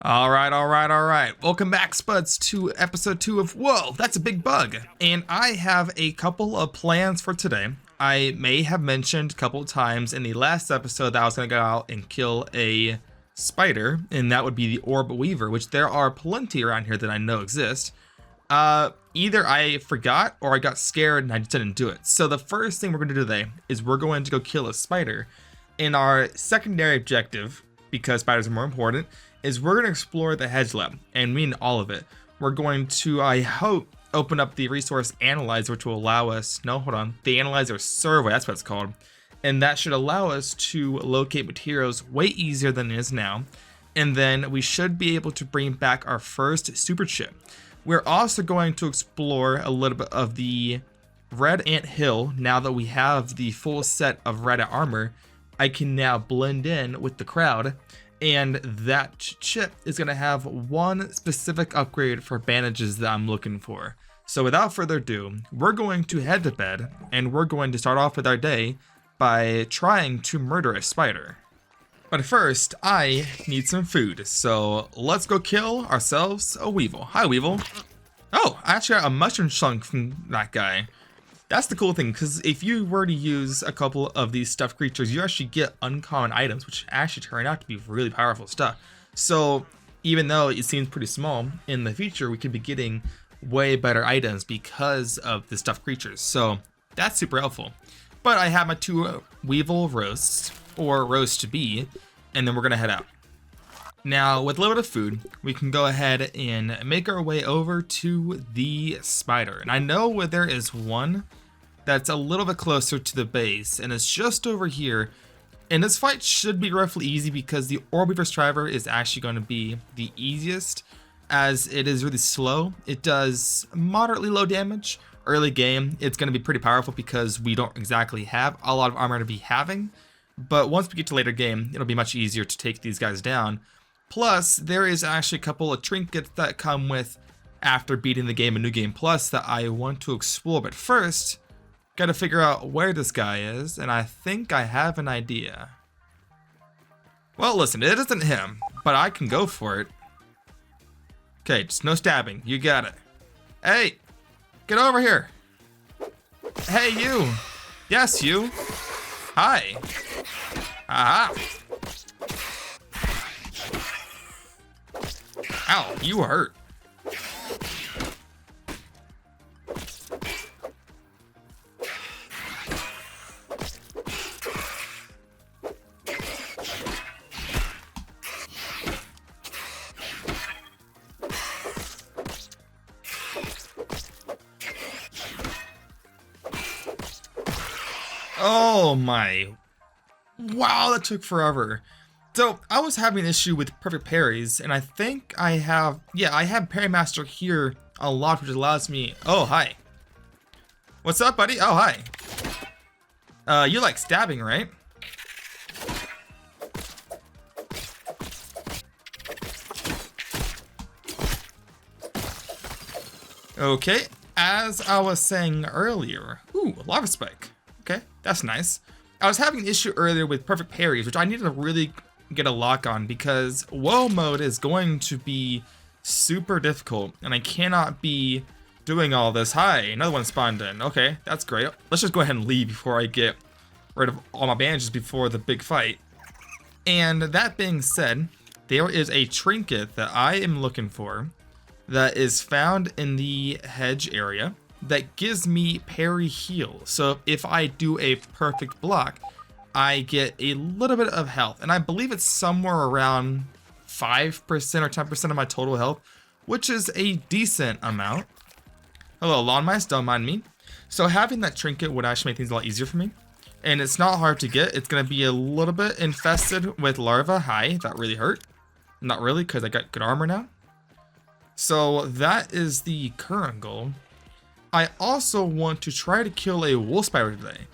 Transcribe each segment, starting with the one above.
All right. Welcome back, Spuds, to episode 2 of Whoa, That's a Big Bug. And I have a couple of plans for today. I may have mentioned a couple of times in the last episode that I was going to go out and kill a spider, and that would be the orb weaver, which there are plenty around here that I know exist. Either I forgot or I got scared and I just didn't do it. So the first thing we're going to do today is we're going to go kill a spider. And our secondary objective, because spiders are more important, is we're going to explore the hedge lab, and mean all of it. We're going to, I hope, open up the resource analyzer, which will allow us, the analyzer survey, that's what it's called. And that should allow us to locate materials way easier than it is now. And then we should be able to bring back our first super chip. We're also going to explore a little bit of the red ant hill. Now that we have the full set of red ant armor, I can now blend in with the crowd. And that chip is going to have one specific upgrade for bandages that I'm looking for. So without further ado, we're going to head to bed, and we're going to start off with our day by trying to murder a spider. But first, I need some food, so let's go kill ourselves a weevil. Hi, weevil. Oh, I actually got a mushroom chunk from that guy. That's the cool thing, because if you were to use a couple of these stuffed creatures, you actually get uncommon items, which actually turn out to be really powerful stuff. So even though it seems pretty small, in the future we could be getting way better items because of the stuffed creatures. So that's super helpful. But I have my 2 weevil roasts, or roast to be, and then we're going to head out. Now, with a little bit of food, we can go ahead and make our way over to the spider. And I know where there is one that's a little bit closer to the base, and it's just over here. And this fight should be roughly easy because the orb weaver striver is actually going to be the easiest, as it is really slow. It does moderately low damage. Early game, it's going to be pretty powerful because we don't exactly have a lot of armor to be having. But once we get to later game, it'll be much easier to take these guys down. Plus, there is actually a couple of trinkets that come with after beating the game in New Game Plus that I want to explore. But first, gotta figure out where this guy is, and I think I have an idea. Well, listen, it isn't him, but I can go for it. Okay, just no stabbing. You got it. Hey, get over here. Hey, you. Yes, you. Hi. Aha. Ow, you hurt. Oh my. Wow, that took forever. So I was having an issue with perfect parries, and I think I have Parry Master here a lot, which allows me. Oh, hi. What's up, buddy? Oh, hi. You like stabbing, right? Okay, as I was saying earlier, ooh, lava spike. Okay, that's nice. I was having an issue earlier with perfect parries, which I need to really get a lock on because WOAH mode is going to be super difficult, and I cannot be doing all this. Hi, another one spawned in. Okay, that's great. Let's just go ahead and leave before I get rid of all my bandages before the big fight. And that being said, there is a trinket that I am looking for that is found in the hedge area that gives me parry heal. So if I do a perfect block, I get a little bit of health, and I believe it's somewhere around 5% or 10% of my total health, which is a decent amount. Hello, lawn mice, don't mind me. So having that trinket would actually make things a lot easier for me, and it's not hard to get. It's going to be a little bit infested with larvae. Hi, that really hurt. Not really, because I got good armor now. So that is the current goal. I also want to try to kill a wolf spider today.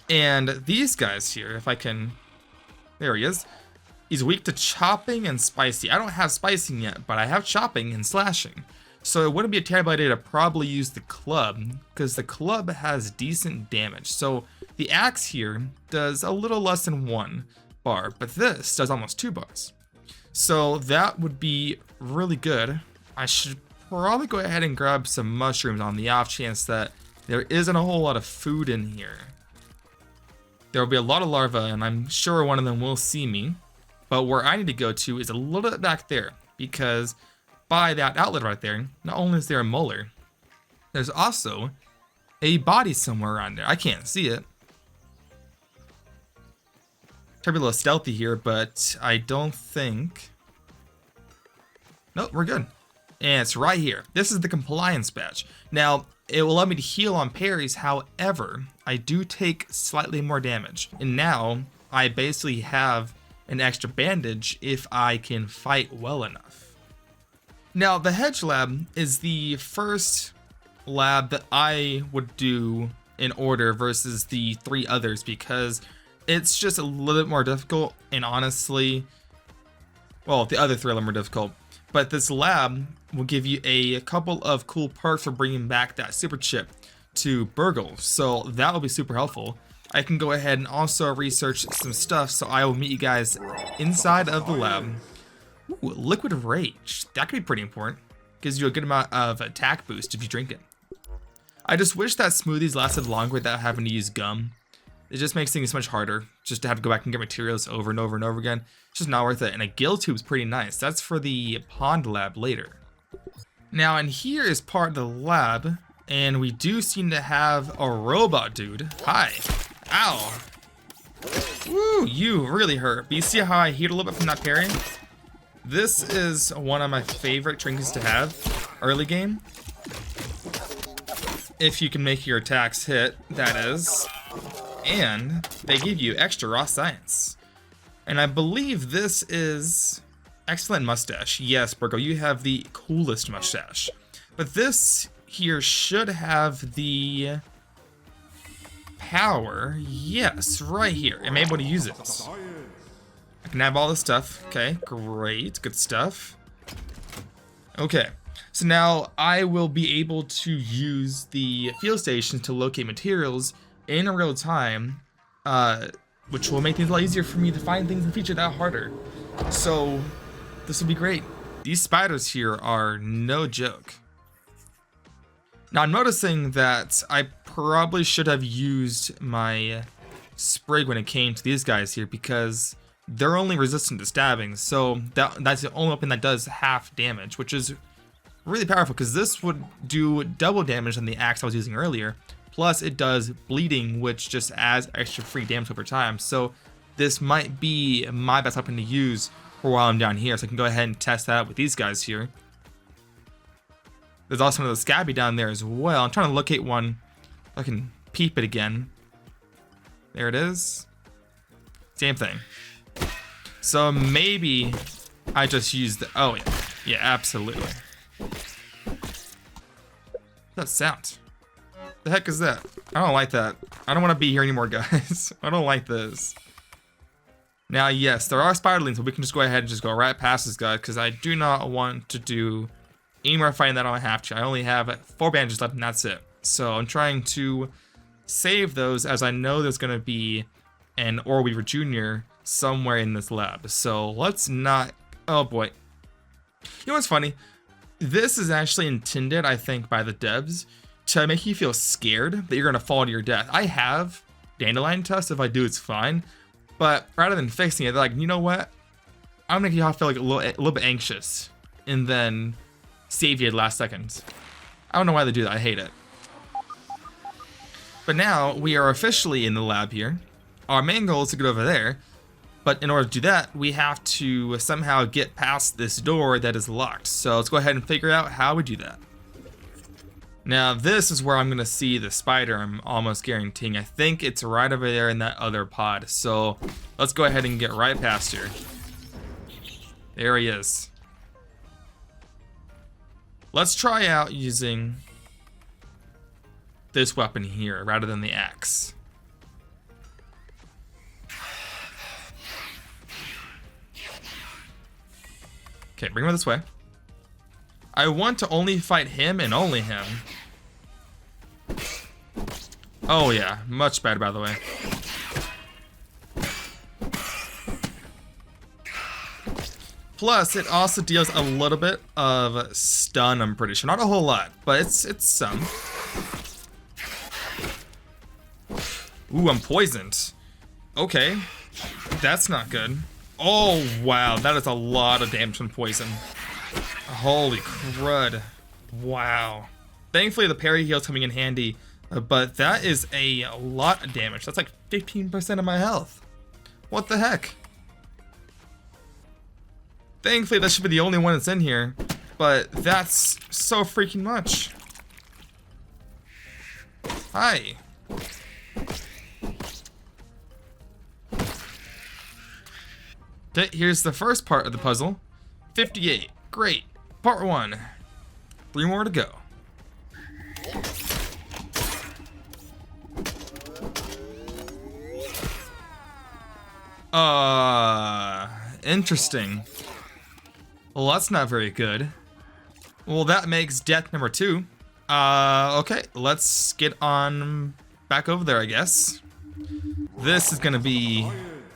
And these guys here, if I can, there he is. He's weak to chopping and spicy. I don't have spicing yet, but I have chopping and slashing. So it wouldn't be a terrible idea to probably use the club, because the club has decent damage. So the axe here does a little less than 1 bar, but this does almost 2 bars. So that would be really good. I should probably go ahead and grab some mushrooms on the off chance that there isn't a whole lot of food in here. There will be a lot of larvae, and I'm sure one of them will see me. But where I need to go to is a little bit back there, because by that outlet right there, not only is there a molar, there's also a body somewhere around there. I can't see it. Try to be a little stealthy here, but I don't think... Nope, we're good. And it's right here. This is the compliance badge. Now, it will allow me to heal on parries. However, I do take slightly more damage. And now, I basically have an extra bandage if I can fight well enough. Now, the Hedge Lab is the first lab that I would do in order versus the 3 others, because it's just a little bit more difficult, and honestly, well, the other 3 are more difficult, but this lab will give you a couple of cool perks for bringing back that super chip to Burgle, so that will be super helpful. I can go ahead and also research some stuff, so I will meet you guys inside of the lab. Ooh, Liquid Rage, that could be pretty important. Gives you a good amount of attack boost if you drink it. I just wish that smoothies lasted longer without having to use gum. It just makes things much harder, just to have to go back and get materials over and over and over again. It's just not worth it. And a gill tube's pretty nice. That's for the pond lab later. Now, in here is part of the lab, and we do seem to have a robot dude. Hi. Ow. Woo, you really hurt. But you see how I healed a little bit from that parry? This is one of my favorite trinkets to have early game. If you can make your attacks hit, that is. And they give you extra raw science. And I believe this is excellent mustache. Yes, Burgo, you have the coolest mustache. But this here should have the power. Yes, right here. I'm able to use it. I can have all this stuff. Okay, great. Good stuff. Okay, so now I will be able to use the field station to locate materials in real time, which will make things a lot easier for me to find things in the future that harder. So this will be great. These spiders here are no joke. Now I'm noticing that I probably should have used my sprig when it came to these guys here, because they're only resistant to stabbing, so that's the only weapon that does half damage, which is really powerful, because this would do double damage than the axe I was using earlier. Plus it does bleeding, which just adds extra free damage over time. So this might be my best weapon to use for while I'm down here. So I can go ahead and test that out with these guys here. There's also another scabby down there as well. I'm trying to locate one. I can peep it again. There it is. Same thing. So maybe I just used the, oh yeah. Yeah, absolutely. What's that sound? The heck is that? I don't like that. I don't want to be here anymore, guys. I don't like this. Now, yes, there are spiderlings, but we can just go ahead and just go right past this guy, because I do not want to do any more fighting that I don't have to. I only have 4 bandages left, and that's it. So I'm trying to save those, as I know there's going to be an Orweaver Jr. somewhere in this lab. So let's not... Oh, boy. You know what's funny? This is actually intended, I think, by the devs to make you feel scared that you're gonna fall to your death. I have dandelion tusk. If I do, it's fine. But rather than fixing it, they're like, you know what? I'm gonna make you feel like a little bit anxious, and then save you at the last second. I don't know why they do that. I hate it. But now we are officially in the lab here. Our main goal is to get over there, but in order to do that, we have to somehow get past this door that is locked. So let's go ahead and figure out how we do that. Now this is where I'm gonna see the spider, I'm almost guaranteeing. I think it's right over there in that other pod. So let's go ahead and get right past here. There he is. Let's try out using this weapon here rather than the axe. Okay, bring him this way. I want to only fight him and only him. Oh yeah, much better, by the way. Plus, it also deals a little bit of stun, I'm pretty sure. Not a whole lot, but it's some. Ooh, I'm poisoned. Okay, that's not good. Oh, wow, that is a lot of damage from poison. Holy crud. Wow. Thankfully, the parry heal's coming in handy, but that is a lot of damage. That's like 15% of my health. What the heck? Thankfully, that should be the only one that's in here, but that's so freaking much. Hi. Okay, here's the first part of the puzzle. 58. Great. Part 1. 3 more to go. Interesting. Well, that's not very good. Well, that makes death number 2. Okay, let's get on back over there, I guess. This is gonna be,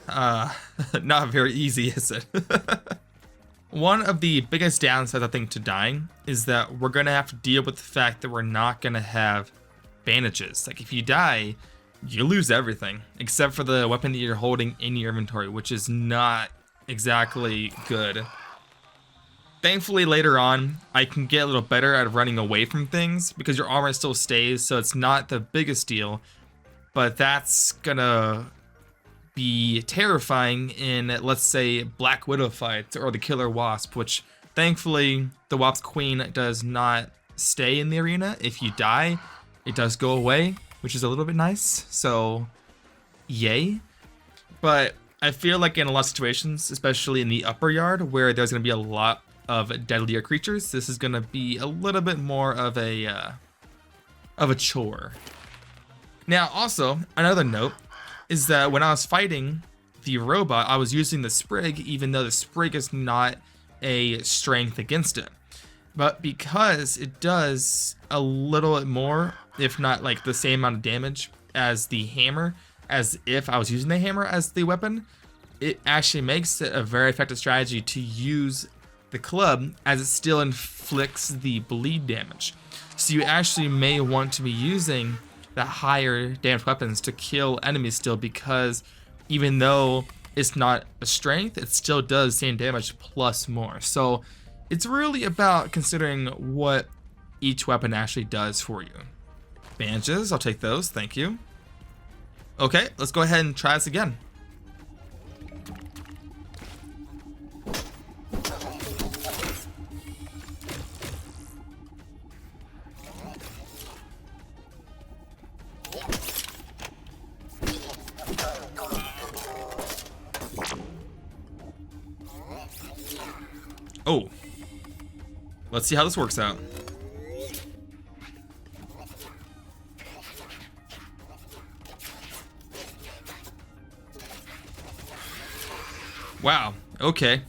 not very easy, is it? One of the biggest downsides, I think, to dying is that we're gonna have to deal with the fact that we're not gonna have bandages. Like, if you die, you lose everything, except for the weapon that you're holding in your inventory, which is not exactly good. Thankfully, later on, I can get a little better at running away from things because your armor still stays, so it's not the biggest deal. But that's gonna be terrifying in, let's say, Black Widow fights or the Killer Wasp, which thankfully the Wasp Queen does not stay in the arena. If you die, it does go away, which is a little bit nice, so yay. But I feel like in a lot of situations, especially in the upper yard where there's going to be a lot of deadlier creatures, this is going to be a little bit more of a chore. Now, also, another note is that when I was fighting the robot, I was using the Sprig, even though the Sprig is not a strength against it. But because it does a little bit more, if not like the same amount of damage as the hammer, as if I was using the hammer as the weapon, it actually makes it a very effective strategy to use the club, as it still inflicts the bleed damage. So you actually may want to be using the higher damage weapons to kill enemies still, because even though it's not a strength, it still does the same damage plus more. So it's really about considering what each weapon actually does for you. Bandages, I'll take those, thank you. Okay, let's go ahead and try this again. Oh, let's see how this works out. Wow, okay.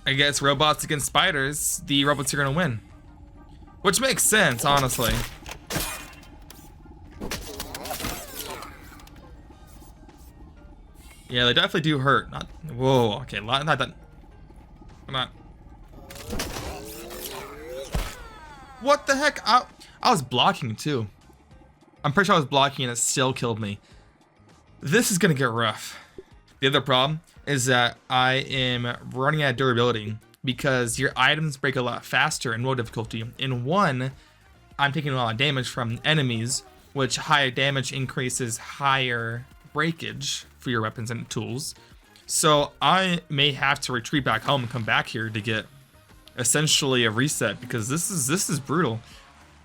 I guess robots against spiders, the robots are gonna win. Which makes sense, honestly. Yeah, they definitely do hurt. Not, whoa, okay, not that. Come on. What the heck? I was blocking too. I'm pretty sure I was blocking and it still killed me. This is gonna get rough. The other problem is that I am running out of durability because your items break a lot faster in low difficulty. In 1, I'm taking a lot of damage from enemies, which higher damage increases higher breakage for your weapons and tools. So I may have to retreat back home and come back here to get essentially a reset, because this is brutal.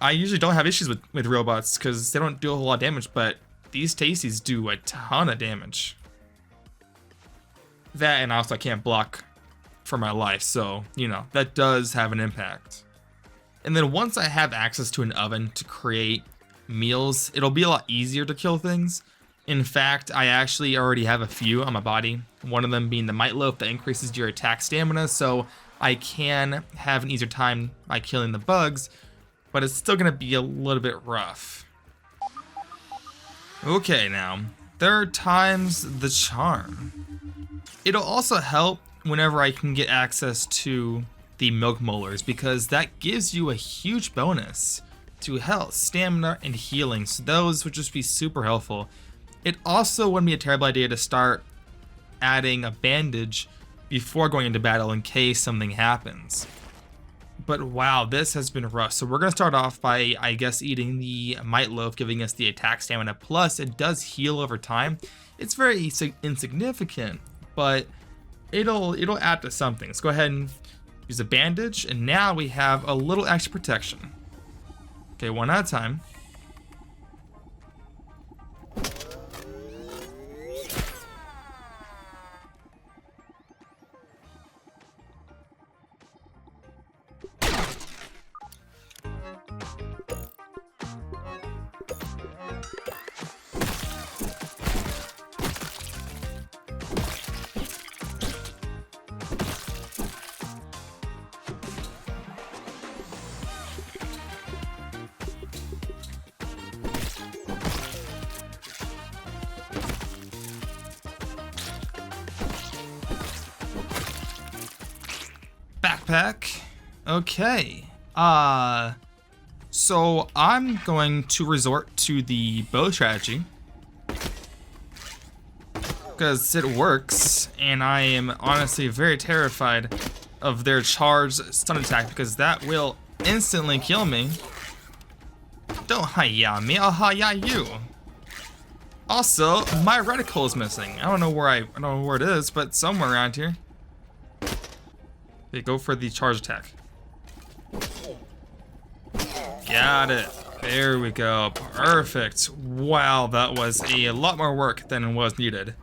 I usually don't have issues with robots because they don't do a whole lot of damage, but these Tasties do a ton of damage. That, and also I can't block for my life, so, you know, that does have an impact. And then once I have access to an oven to create meals, it'll be a lot easier to kill things. In fact, I actually already have a few on my body, one of them being the Might Loaf that increases your attack stamina, so I can have an easier time by killing the bugs, but it's still going to be a little bit rough. Okay, now, third time's the charm. It'll also help whenever I can get access to the milk molars, because that gives you a huge bonus to health, stamina, and healing. So those would just be super helpful. It also wouldn't be a terrible idea to start adding a bandage before going into battle in case something happens. But wow, this has been rough. So we're going to start off by, I guess, eating the Might Loaf, giving us the attack stamina. Plus, it does heal over time. It's very insignificant, but it'll add to something. Let's go ahead and use a bandage, and now we have a little extra protection. Okay, one at a time. Backpack. Okay. So I'm going to resort to the bow strategy because it works, and I am honestly very terrified of their charged stun attack because that will instantly kill me. Don't hi-ya me, I'll hi-ya you. Also, my reticle is missing. I don't know where it is, but somewhere around here. Okay, go for the charge attack. Got it. There we go. Perfect. Wow, that was a lot more work than was needed.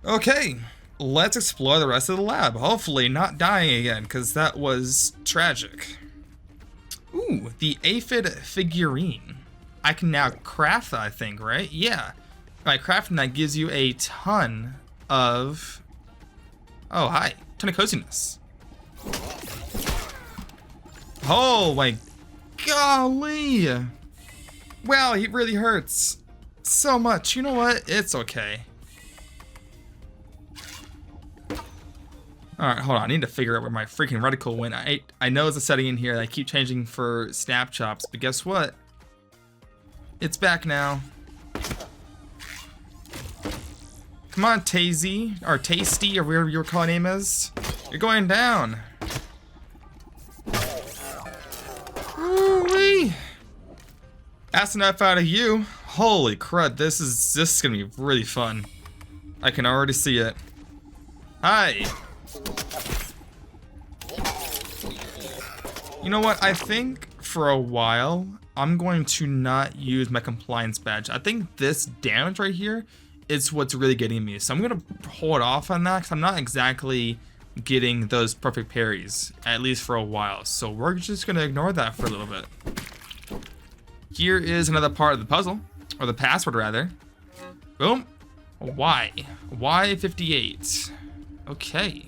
Okay, let's explore the rest of the lab. Hopefully not dying again, because that was tragic. Ooh, the aphid figurine. I can now craft that, I think, right? Yeah. By crafting that gives you a ton of... Oh, hi. Ton of coziness. Oh my golly. Wow, he really hurts so much. You know what? It's okay. Alright, hold on. I need to figure out where my freaking reticle went. I know there's a setting in here that I keep changing for snap chops, but guess what? It's back now. Come on, Tazy, or Tasty, or whatever your call name is. You're going down. Woo-wee. That's enough out of you. Holy crud, this is gonna be really fun. I can already see it. Hi. You know what? I think for a while, I'm going to not use my compliance badge. I think this damage right here is what's really getting me. So I'm going to hold off on that because I'm not exactly getting those perfect parries, at least for a while. So we're just going to ignore that for a little bit. Here is another part of the puzzle, or the password rather. Boom. Y. Y58. Okay.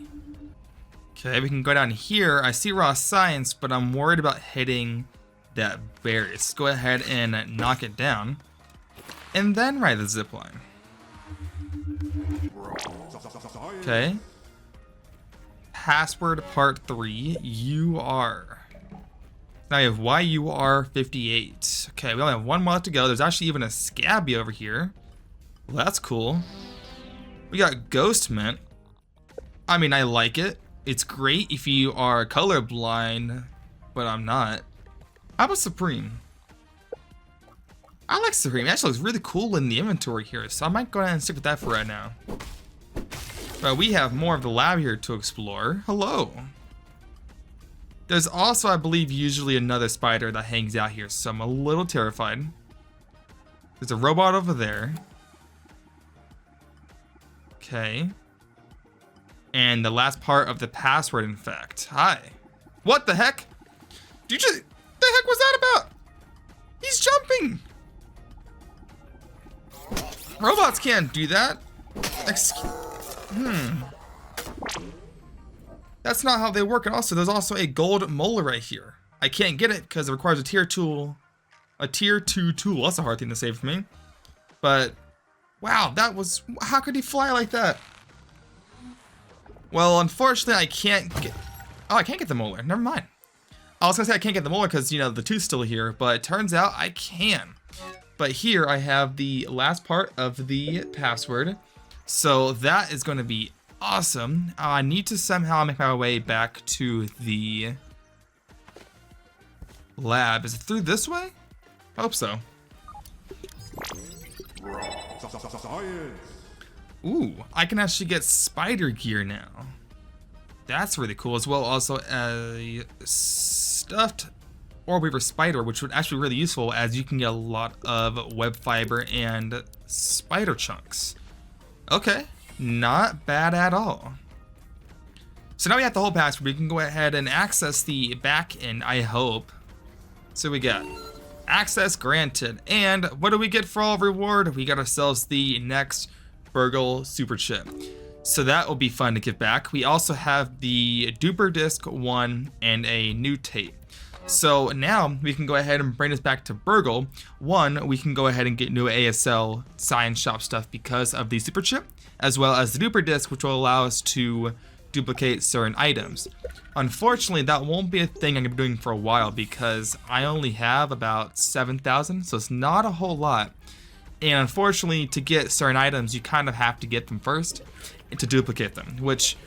Okay, we can go down here. I see raw science, but I'm worried about hitting that barrier. Let's go ahead and knock it down, and then ride the zip line. Okay. Password part 3. UR. Now we have YUR58. Okay, we only have one more left to go. There's actually even a scabby over here. Well, that's cool. We got Ghost Mint. I mean, I like it. It's great if you are colorblind, but I'm not. How about Supreme? I like Supreme. It actually looks really cool in the inventory here, so I might go ahead and stick with that for right now. But we have more of the lab here to explore. Hello. There's also, I believe, usually another spider that hangs out here, so I'm a little terrified. There's a robot over there. Okay. And the last part of the password, in fact. Hi. What the heck? The heck was that about? He's jumping. Robots can't do that. That's not how they work. And also, there's also a gold molar right here. I can't get it because it requires a tier 2 tool. That's a hard thing to say for me. But wow, that was, how could he fly like that? Well, unfortunately, I can't get... Oh, I can't get the molar. Never mind. I was gonna say I can't get the molar because, you know, the tooth's still here, but it turns out I can. But here I have the last part of the password. So that is gonna be awesome. I need to somehow make my way back to the lab. Is it through this way? I hope so. Ooh, I can actually get spider gear now. That's really cool, as well also a stuffed orb weaver spider, which would actually be really useful as you can get a lot of web fiber and spider chunks. Okay, not bad at all. So now we have the whole password. We can go ahead and access the back end, I hope. So we got access granted. And what do we get for all reward? We got ourselves the next Burgle super chip. So that will be fun to get back. We also have the duper disc 1 and a new tape. So now we can go ahead and bring this back to Burgle. One, we can go ahead and get new ASL science shop stuff because of the super chip, as well as the duper disc, which will allow us to duplicate certain items. Unfortunately, that won't be a thing I'm gonna be doing for a while because I only have about 7,000, so it's not a whole lot. And unfortunately, to get certain items, you kind of have to get them first to duplicate them, which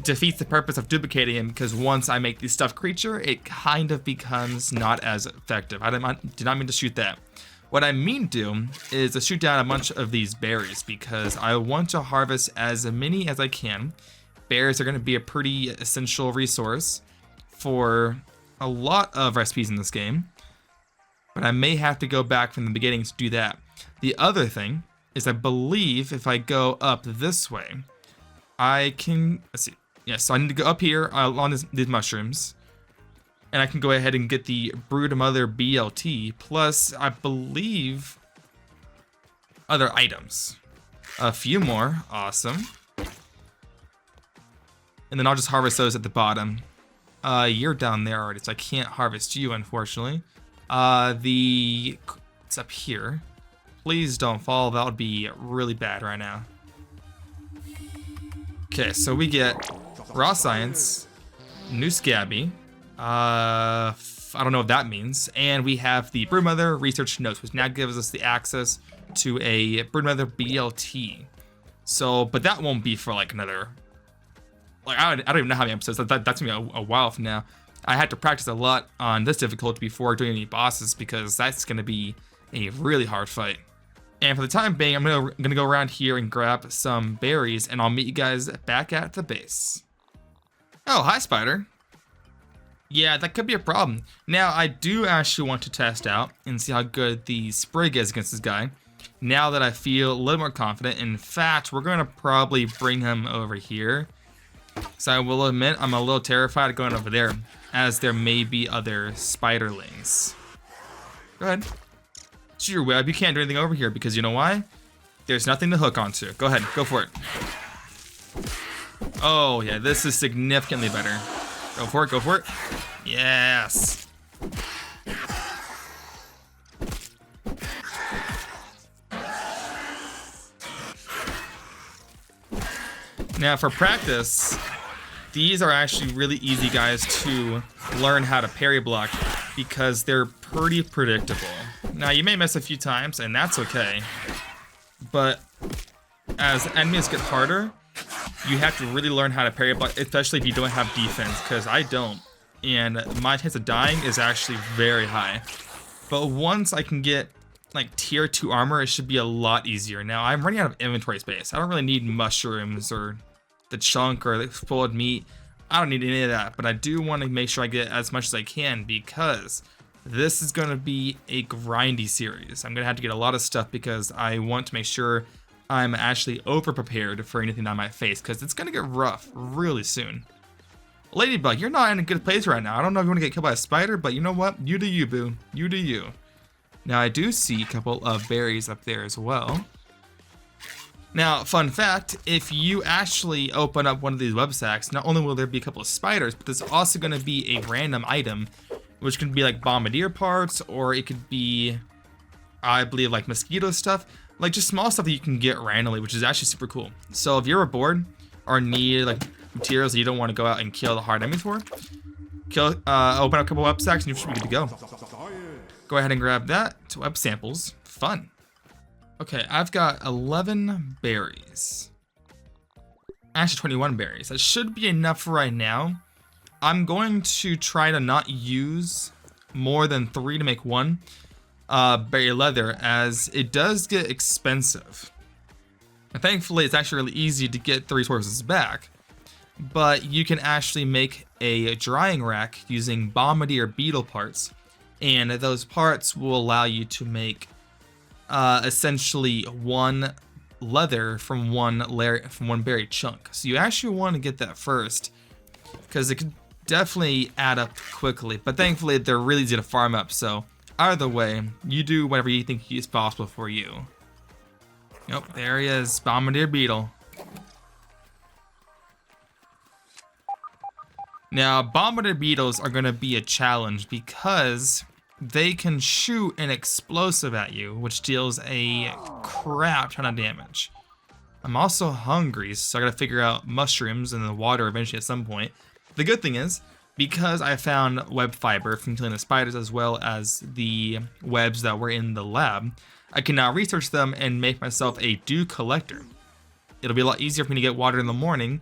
defeats the purpose of duplicating them because once I make the stuffed creature, it kind of becomes not as effective. I did not mean to shoot that. What I mean to do is to shoot down a bunch of these berries because I want to harvest as many as I can. Berries are going to be a pretty essential resource for a lot of recipes in this game, but I may have to go back from the beginning to do that. The other thing is I believe if I go up this way, I can, let's see, yes, so I need to go up here on these mushrooms, and I can go ahead and get the Brood Mother BLT, plus I believe other items. A few more, awesome. And then I'll just harvest those at the bottom. You're down there already, so I can't harvest you, unfortunately. It's up here. Please don't fall, that would be really bad right now. Okay, so we get raw science, new scabby. I don't know what that means. And we have the Broodmother research notes, which now gives us the access to a Broodmother BLT. So, but that won't be for like another, like I don't even know how many episodes. That's gonna be a while from now. I had to practice a lot on this difficulty before doing any bosses because that's gonna be a really hard fight. And for the time being, I'm gonna go around here and grab some berries, and I'll meet you guys back at the base. Oh, hi, Spider. Yeah, that could be a problem. Now, I do actually want to test out and see how good the Sprig is against this guy. Now that I feel a little more confident. In fact, we're gonna probably bring him over here. So I will admit, I'm a little terrified of going over there, as there may be other spiderlings. Go ahead. Shoot your web. You can't do anything over here because you know why? There's nothing to hook onto. Go ahead, go for it. Oh yeah, this is significantly better. Go for it, go for it. Yes. Now for practice, these are actually really easy guys to learn how to parry block because they're pretty predictable. Now you may miss a few times and that's okay, but as enemies get harder, you have to really learn how to parry block, especially if you don't have defense, because I don't, and my chance of dying is actually very high. But once I can get like tier 2 armor, it should be a lot easier. Now I'm running out of inventory space. I don't really need mushrooms or the chunk or the spoiled meat. I don't need any of that, but I do want to make sure I get as much as I can because this is going to be a grindy series. I'm going to have to get a lot of stuff because I want to make sure I'm actually over prepared for anything I might face because it's going to get rough really soon. Ladybug, you're not in a good place right now. I don't know if you want to get killed by a spider, but you know what? You do you, boo. You do you. Now I do see a couple of berries up there as well. Now, fun fact, if you actually open up one of these web sacks, not only will there be a couple of spiders, but there's also going to be a random item, which can be like bombardier parts, or it could be, I believe, like mosquito stuff, like just small stuff that you can get randomly, which is actually super cool. So if you're bored or need like materials that you don't want to go out and kill the hard enemies for. Open up a couple web stacks and you should be good to go. Go ahead and grab that. Web samples. Fun. Okay, I've got 11 berries. Actually, 21 berries. That should be enough for right now. I'm going to try to not use more than 3 to make 1 berry leather, as it does get expensive. And thankfully, it's actually really easy to get the resources back. But you can actually make a drying rack using bombardier beetle parts, and those parts will allow you to make essentially 1 leather from one berry chunk. So you actually want to get that first, because it could definitely add up quickly. But thankfully, they're really easy to farm up. So either way, you do whatever you think is possible for you. Yep, there he is, bombardier beetle. Now, bombardier beetles are going to be a challenge because they can shoot an explosive at you, which deals a crap ton of damage. I'm also hungry, so I gotta figure out mushrooms in the water eventually at some point. The good thing is, because I found web fiber from killing the spiders as well as the webs that were in the lab, I can now research them and make myself a dew collector. It'll be a lot easier for me to get water in the morning,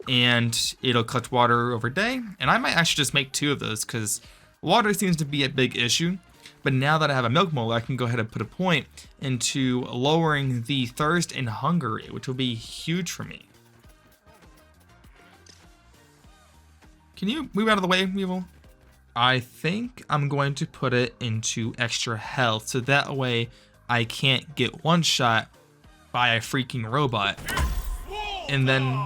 and it'll collect water over day, and I might actually just make 2 of those, because water seems to be a big issue. But now that I have a milk molar, I can go ahead and put a point into lowering the thirst and hunger rate, which will be huge for me. Can you move out of the way, Weevil? I think I'm going to put it into extra health, so that way I can't get one shot by a freaking robot. And then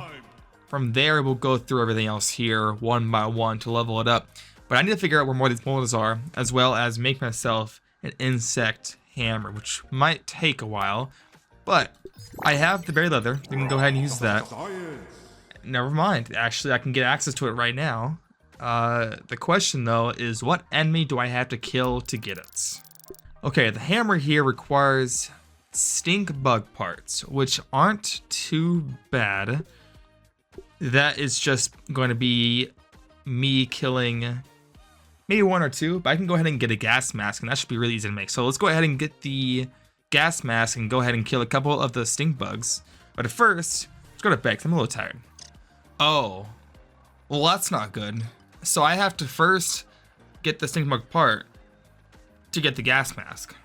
from there, we'll go through everything else here one by one to level it up. But I need to figure out where more of these molars are, as well as make myself an insect hammer, which might take a while. But I have the berry leather. We can go ahead and use that. Never mind. Actually, I can get access to it right now. The question, though, is what enemy do I have to kill to get it? Okay, the hammer here requires stink bug parts, which aren't too bad. That is just going to be me killing maybe 1 or 2, but I can go ahead and get a gas mask, and that should be really easy to make. So let's go ahead and get the gas mask and go ahead and kill a couple of the stink bugs. But at first, let's go to bed, 'cause I'm a little tired. Oh, well, that's not good. So I have to first get the stink bug part to get the gas mask.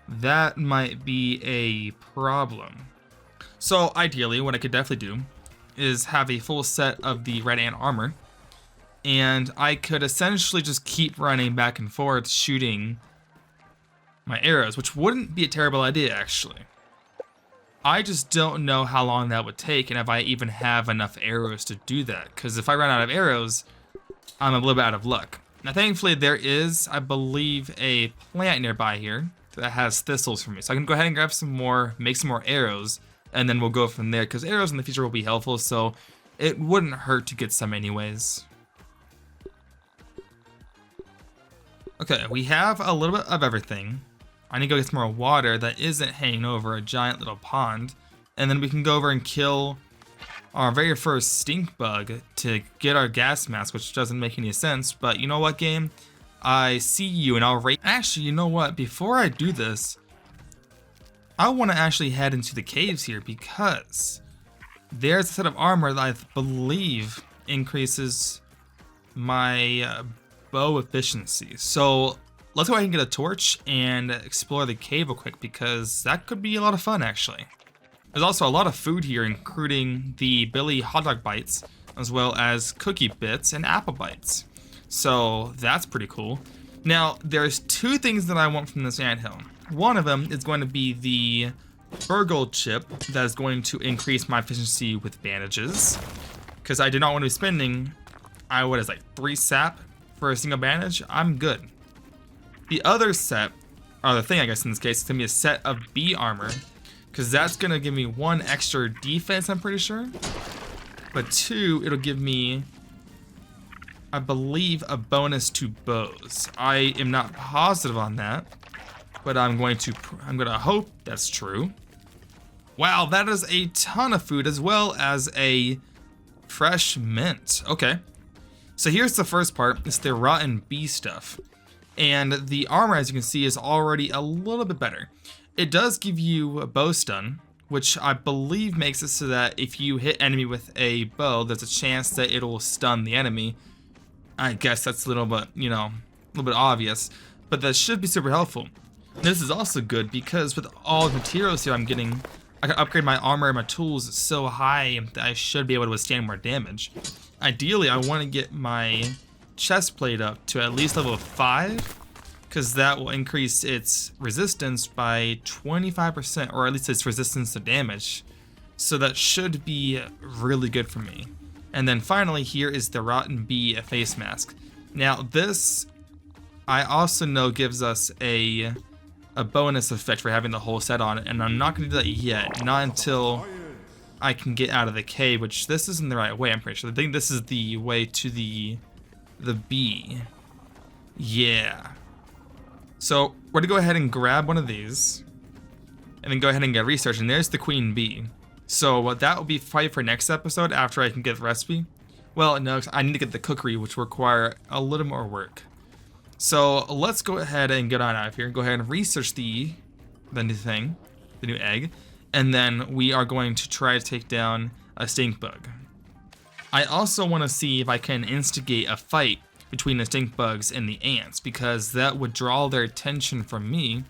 That might be a problem. So ideally, what I could definitely do is have a full set of the red ant armor, and I could essentially just keep running back and forth shooting my arrows, which wouldn't be a terrible idea, actually. I just don't know how long that would take and if I even have enough arrows to do that, because if I run out of arrows, I'm a little bit out of luck. Now, thankfully, there is, I believe, a plant nearby here that has thistles for me, so I can go ahead and grab some more, make some more arrows, and then we'll go from there, because arrows in the future will be helpful, so it wouldn't hurt to get some anyways. Okay, we have a little bit of everything. I need to go get some more water that isn't hanging over a giant little pond, and then we can go over and kill our very first stink bug to get our gas mask, which doesn't make any sense, but you know what, game? I see you, and I'll rate. Actually, you know what? Before I do this, I want to actually head into the caves here, because there's a set of armor that I believe increases my bow efficiency. So let's go ahead and get a torch and explore the cave real quick, because that could be a lot of fun, actually. There's also a lot of food here, including the Billy hot dog bites, as well as cookie bits and apple bites. So that's pretty cool. Now, there's 2 things that I want from this anthill. One of them is going to be the Burgle chip that is going to increase my efficiency with bandages, because I do not want to be spending, what is like 3 sap for a single bandage. I'm good. The other set, or the thing I guess in this case, is going to be a set of bee armor, because that's going to give me 1 extra defense, I'm pretty sure. But 2, it'll give me, I believe, a bonus to bows. I am not positive on that, but I'm going to hope that's true. Wow, that is a ton of food, as well as a Fresh mint. Okay. So here's the first part. It's the rotten bee stuff. And the armor, as you can see, is already a little bit better. It does give you a bow stun, which I believe makes it so that if you hit enemy with a bow, there's a chance that it'll stun the enemy. I guess that's a little bit, you know, a little bit obvious, but that should be super helpful. This is also good because with all the materials here I'm getting, I can upgrade my armor and my tools so high that I should be able to withstand more damage. Ideally, I want to get my chest plate up to at least level 5, because that will increase its resistance by 25%, or at least its resistance to damage. So that should be really good for me. And then finally, here is the Rotten Bee face mask. Now this, I also know gives us a bonus effect for having the whole set on it, and I'm not going to do that yet, not until I can get out of the cave, which this isn't the right way, I'm pretty sure. I think this is the way to the bee. Yeah. So we're gonna go ahead and grab one of these, and then go ahead and get research, and there's the queen bee. So that will be fight for next episode after I can get the recipe. Well, no, I need to get the cookery, which will require a little more work. So let's go ahead and get on out of here. Go ahead and research the new thing, the new egg, and then we are going to try to take down a stink bug. I also want to see if I can instigate a fight between the stink bugs and the ants, because that would draw their attention from me,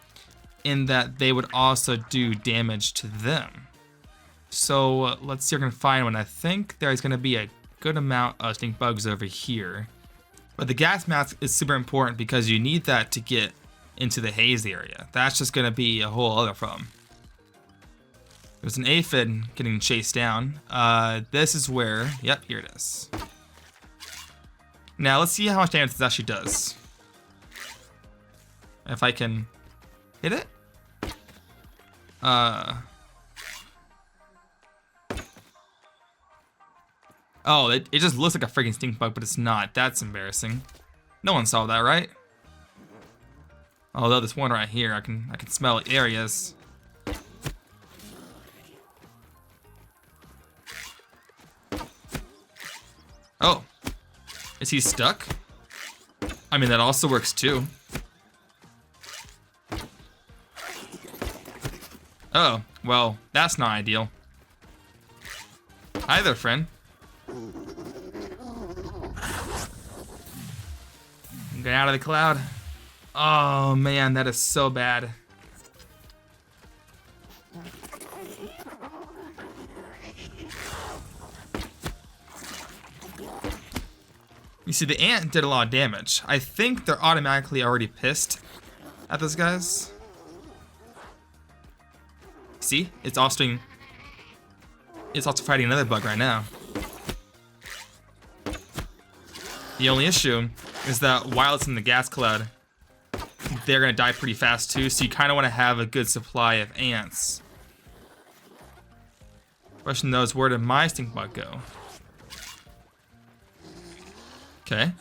in that they would also do damage to them. So let's see if I can find one. I think there's going to be a good amount of stink bugs over here. But the gas mask is super important because you need that to get into the haze area. That's just going to be a whole other problem. There's an aphid getting chased down. This is where, yep, here it is. Now let's see how much damage this actually does. If I can hit it. Oh, it just looks like a freaking stink bug, but it's not. That's embarrassing. No one saw that, right? Although this one right here, I can smell areas. Oh, is he stuck? I mean, that also works too. Oh, well, that's not ideal. Hi there, friend. Get out of the cloud. Oh man, that is so bad. You see, the ant did a lot of damage. I think they're automatically already pissed at those guys. See? It's also fighting another bug right now. The only issue is that while it's in the gas cloud, they're gonna die pretty fast too, so you kinda wanna have a good supply of ants. Question though is, where did my stink bug go? Okay,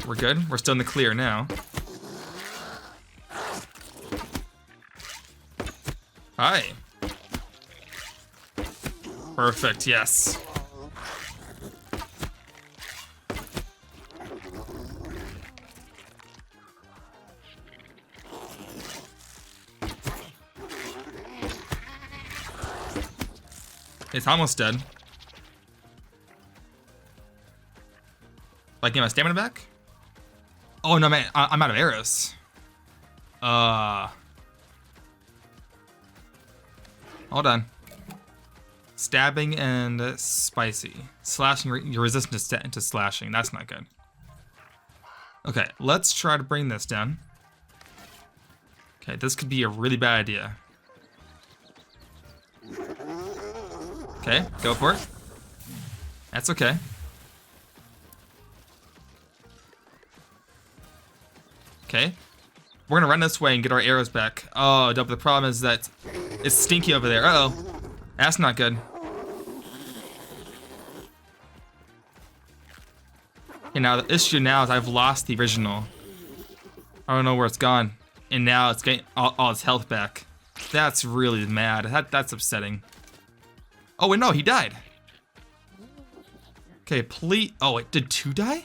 we're good. We're still in the clear now. Hi. Perfect, yes. It's almost dead. Like, get my stamina back? Oh no, man, I'm out of arrows. Hold on. Stabbing and spicy. Slashing, you're resistant to slashing. That's not good. Okay, let's try to bring this down. Okay, this could be a really bad idea. Okay, go for it. That's okay. Okay. We're gonna run this way and get our arrows back. Oh, dope. The problem is that it's stinky over there. Uh-oh. That's not good. Okay, now the issue now is I've lost the original. I don't know where it's gone. And now it's getting all its health back. That's really mad. That's upsetting. Oh, wait, no, he died. Okay, please. Oh, it did 2 die?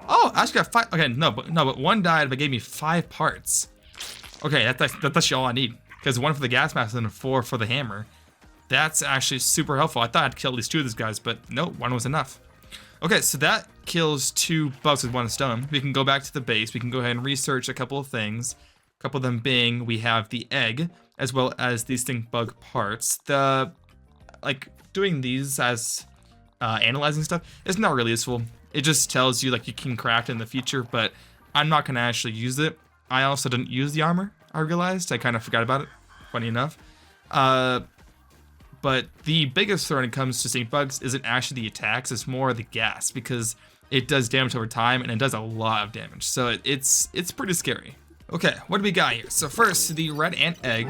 Oh, I actually got 5. Okay, but 1 died, but gave me 5 parts. Okay, that's actually all I need. Because 1 for the gas mask and 4 for the hammer. That's actually super helpful. I thought I'd kill at least 2 of these guys, but no, 1 was enough. Okay, so that kills 2 bugs with 1 stone. We can go back to the base. We can go ahead and research a couple of things. A couple of them being, we have the egg, as well as these stink bug parts. Doing these as analyzing stuff is not really useful. It just tells you like you can craft in the future, but I'm not gonna actually use it. I also didn't use the armor, I realized. I kind of forgot about it, funny enough. But the biggest threat when it comes to stink bugs isn't actually the attacks, it's more the gas, because it does damage over time and it does a lot of damage. So it's pretty scary. Okay, what do we got here? So first, the red ant egg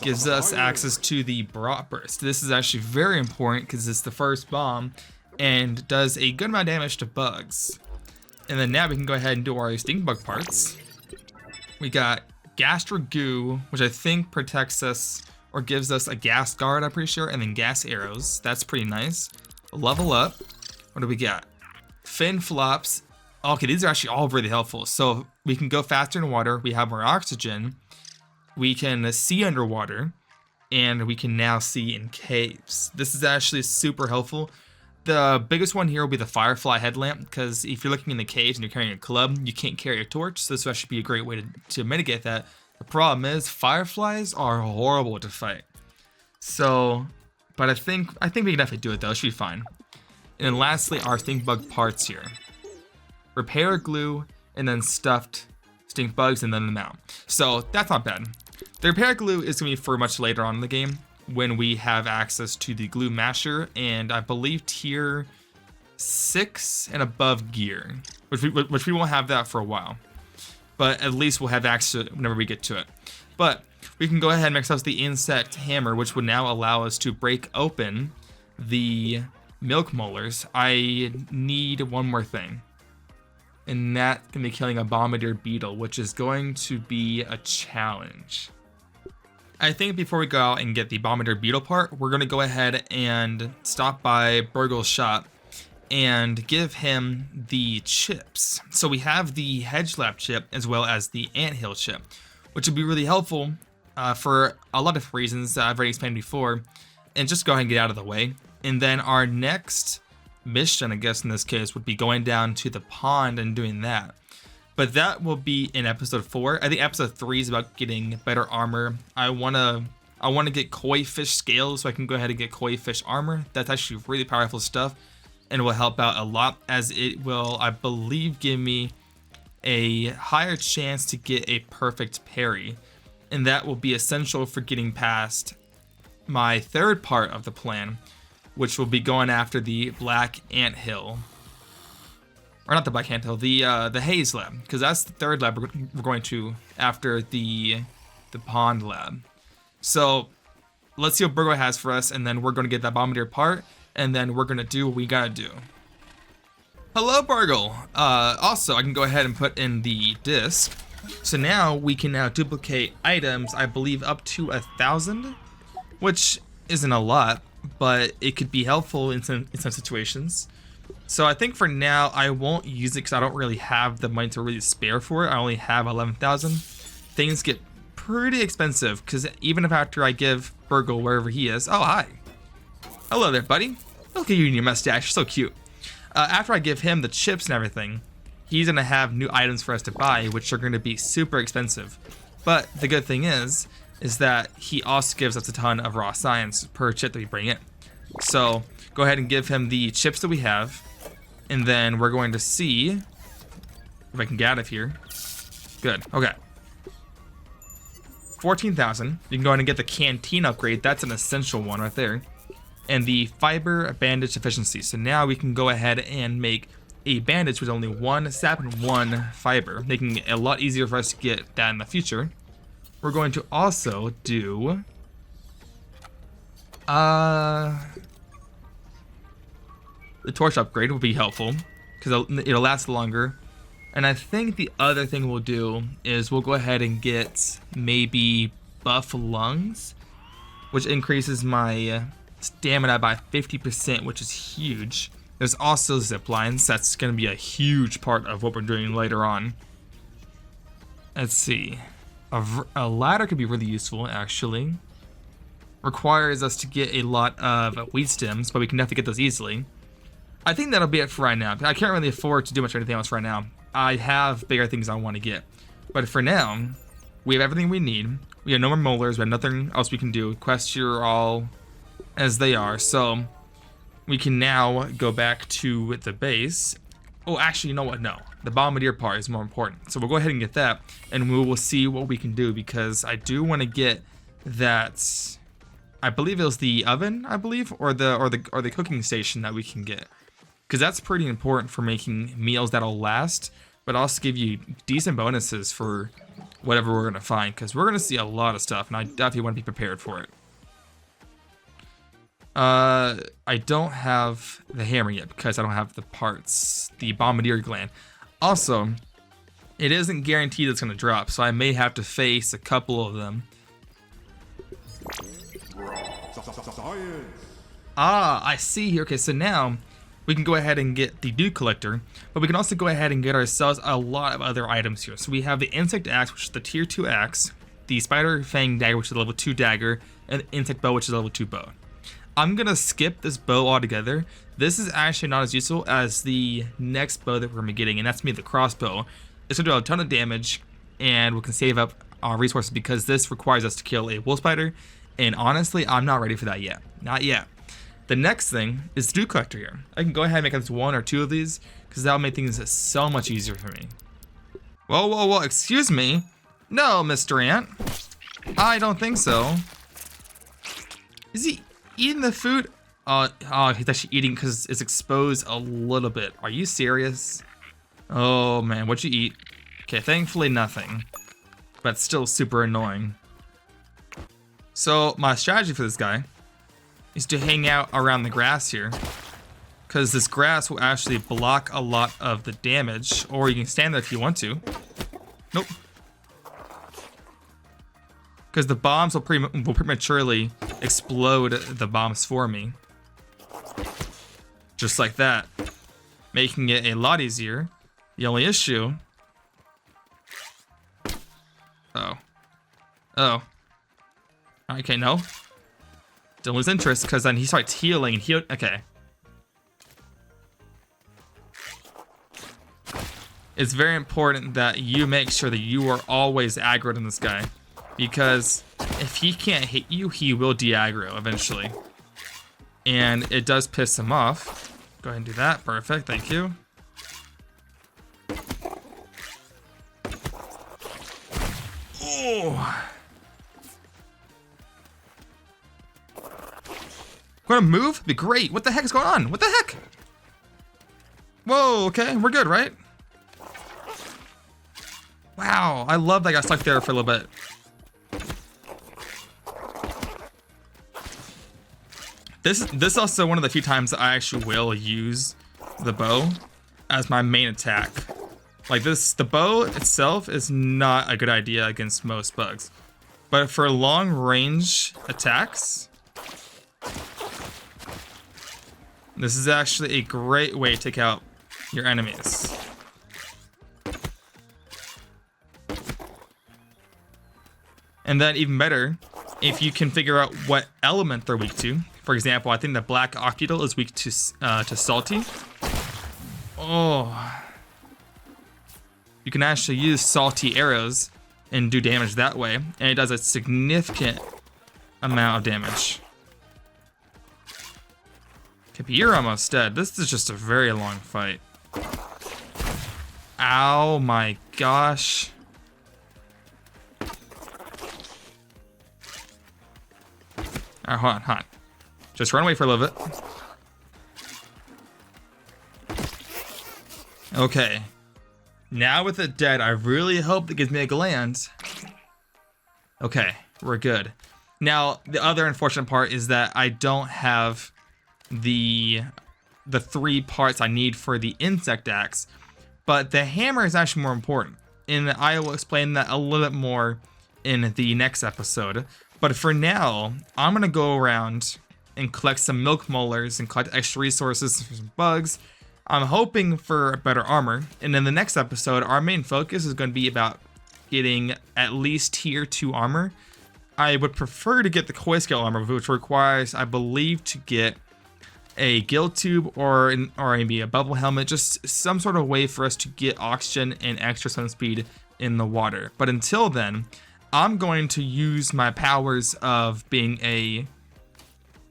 gives us access to the Brat Burst. This is actually very important because it's the first bomb and does a good amount of damage to bugs. And then now we can go ahead and do our stink bug parts. We got Gastro Goo, which I think protects us or gives us a gas guard, I'm pretty sure, and then gas arrows. That's pretty nice. Level up. What do we got? Fin flops. Okay, these are actually all really helpful. So we can go faster in water. We have more oxygen. We can see underwater, and we can now see in caves. This is actually super helpful. The biggest one here will be the firefly headlamp, because if you're looking in the caves and you're carrying a club, you can't carry a torch. So this will actually be a great way to mitigate that. The problem is fireflies are horrible to fight. So, but I think we can definitely do it though. It should be fine. And then lastly, our stink bug parts here. Repair glue, and then stuffed stink bugs, and then the mount. So that's not bad. The repair glue is going to be for much later on in the game when we have access to the glue masher and I believe tier 6 and above gear, which we won't have that for a while. But at least we'll have access to it whenever we get to it. But we can go ahead and mix up the insect hammer, which would now allow us to break open the milk molars. I need one more thing. And that can be killing a bombardier beetle, which is going to be a challenge. I think before we go out and get the bombardier beetle part, we're going to go ahead and stop by Burgle's shop and give him the chips. So we have the hedge lab chip as well as the anthill chip, which would be really helpful for a lot of reasons that I've already explained before. And just go ahead and get out of the way. And then our next mission, I guess in this case, would be going down to the pond and doing that. But that will be in episode 4. I think episode 3 is about getting better armor. I wanna get koi fish scales so I can go ahead and get koi fish armor. That's actually really powerful stuff and will help out a lot, as it will, I believe, give me a higher chance to get a perfect parry. And that will be essential for getting past my third part of the plan, which will be going after the black anthill. Or not the black anthill, the haze lab, because that's the third lab we're going to after the pond lab. So let's see what Burgo has for us, and then we're going to get that bombardier part, and then we're going to do what we gotta do. Hello, Burgle. Also, I can go ahead and put in the disc. So now we can now duplicate items, I believe up to 1,000, which isn't a lot, but it could be helpful in some situations. So I think for now I won't use it because I don't really have the money to really spare for it. I only have 11,000. Things get pretty expensive because even if after I give Burgle wherever he is, oh hi, hello there buddy, look at you and your mustache, you're so cute. After I give him the chips and everything, he's gonna have new items for us to buy, which are gonna be super expensive. But the good thing is that he also gives us a ton of raw science per chip that we bring in. So go ahead and give him the chips that we have, and then we're going to see if I can get out of here. Good, okay. 14,000, you can go ahead and get the canteen upgrade, that's an essential one right there. And the fiber bandage efficiency, so now we can go ahead and make a bandage with only 1 sap and 1 fiber, making it a lot easier for us to get that in the future. We're going to also do the torch upgrade will be helpful because it'll last longer. And I think the other thing we'll do is we'll go ahead and get maybe buff lungs, which increases my stamina by 50%, which is huge. There's also zip lines. That's going to be a huge part of what we're doing later on. Let's see. A ladder could be really useful, actually. Requires us to get a lot of wheat stems, but we can definitely get those easily. I think that'll be it for right now. I can't really afford to do much of anything else right now. I have bigger things I want to get. But for now, we have everything we need. We have no more molars. We have nothing else we can do. Quests here are all as they are. So we can now go back to the base. Oh, actually, you know what? No. The bombardier part is more important. So we'll go ahead and get that, and we will see what we can do, because I do want to get that. I believe it was the oven, I believe, or the cooking station that we can get, because that's pretty important for making meals that'll last, but also give you decent bonuses for whatever we're gonna find, because we're gonna see a lot of stuff, and I definitely want to be prepared for it. I don't have the hammer yet because I don't have the parts, the bombardier gland. Also, it isn't guaranteed it's gonna drop, so I may have to face a couple of them. Ah, I see here. Okay, so now we can go ahead and get the dew collector, but we can also go ahead and get ourselves a lot of other items here. So we have the insect axe, which is the tier 2 axe, the spider fang dagger, which is a level 2 dagger, and the insect bow, which is a level 2 bow. I'm gonna skip this bow altogether. This is actually not as useful as the next bow that we're gonna be getting, and that's gonna be the crossbow. It's gonna do a ton of damage, and we can save up our resources because this requires us to kill a wolf spider. And honestly, I'm not ready for that yet. Not yet. The next thing is the dew collector here. I can go ahead and make us 1 or 2 of these, because that'll make things so much easier for me. Whoa, whoa, whoa, excuse me. No, Mr. Ant. I don't think so. Is he eating the food? Oh, he's actually eating because it's exposed a little bit. Are you serious? Oh man, what'd you eat? Okay, thankfully nothing, but still super annoying. So my strategy for this guy is to hang out around the grass here, because this grass will actually block a lot of the damage, or you can stand there if you want to. Nope. Because the bombs will prematurely explode the bombs for me. Just like that. Making it a lot easier. The only issue... Oh. Okay, no. Don't lose interest, because then he starts healing. Okay. It's very important that you make sure that you are always aggroed on this guy, because if he can't hit you, he will de-aggro eventually. And it does piss him off. Go ahead and do that. Perfect, thank you. Oh. Gonna move? Be great. What the heck is going on? What the heck? Whoa, okay, we're good, right? Wow, I love that I got stuck there for a little bit. This is also one of the few times that I actually will use the bow as my main attack. Like this, the bow itself is not a good idea against most bugs, but for long range attacks, this is actually a great way to take out your enemies. And then even better, if you can figure out what element they're weak to. For example, I think the black octodile is weak to salty. Oh. You can actually use salty arrows and do damage that way, and it does a significant amount of damage. Okay, but you're almost dead. This is just a very long fight. Ow my gosh. Alright, hold on. Just run away for a little bit. Okay. Now with it dead, I really hope it gives me a gland. Okay, we're good. Now, the other unfortunate part is that I don't have the 3 parts I need for the insect axe, but the hammer is actually more important. And I will explain that a little bit more in the next episode. But for now, I'm gonna go around and collect some milk molars and collect extra resources for some bugs. I'm hoping for better armor. And in the next episode, our main focus is going to be about getting at least tier 2 armor. I would prefer to get the koi scale armor, which requires, I believe, to get a gill tube or maybe a bubble helmet, just some sort of way for us to get oxygen and extra sun speed in the water. But until then, I'm going to use my powers of being a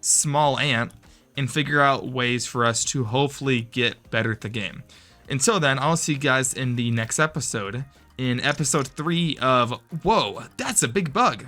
small ant and figure out ways for us to hopefully get better at the game. Until then, I'll see you guys in the next episode, in episode 3 of Whoa, That's a Big Bug.